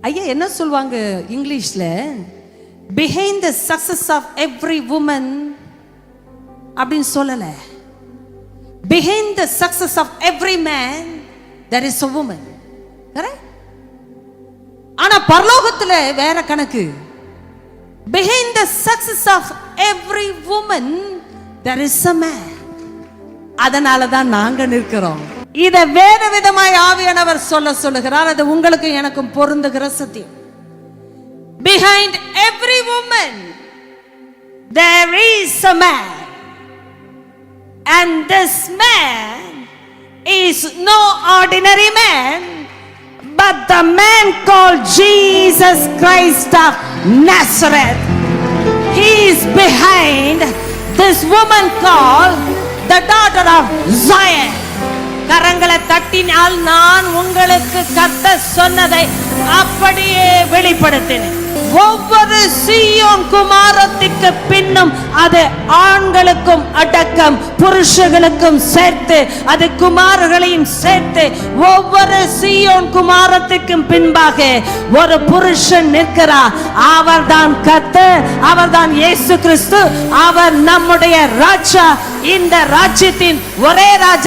ஐயா என்ன சொல்வாங்க இங்கிலீஷ்ல, behind the success of every woman அப்படின்னு சொல்லல, behind the success of every man there is a woman. Correct? ஆனா பரலோகத்துல வேற கணக்கு. behind the success of every woman there is a man. அதனால தான் நாங்க நிற்கிறோம். இத வேற விதமாய் ஆவியானவர் சொல்லுகிறார். அது உங்களுக்கு எனக்கும் பொருந்துகிற சத்தியம். behind every woman there is a man, and this man is no ordinary man, but the man called Jesus Christ of Nazareth. He is behind this woman called the daughter of Zion. கரங்களை தட்டினால் நான் உங்களுக்கு கர்த்தர் சொன்னதை அப்படியே வெளிப்படுத்தினேன். ஒவ்வொரு சீயோன் குமாரத்திற்கு பின்னும் அது ஆண்களுக்கும் அடக்கம், புருஷர்களுக்கும் சேர்த்து, அது குமாரர்களையும் சேர்த்து, ஒவ்வொரு சீயோன் குமாரத்திற்கும் பின்பாக ஒரு புருஷன் நிற்கிறார். அவர்தான் கர்த்தர், அவர்தான் இயேசு கிறிஸ்து, அவர் நம்முடைய ராஜா. இந்த ராஜ்யத்தின் ஒரே ராஜா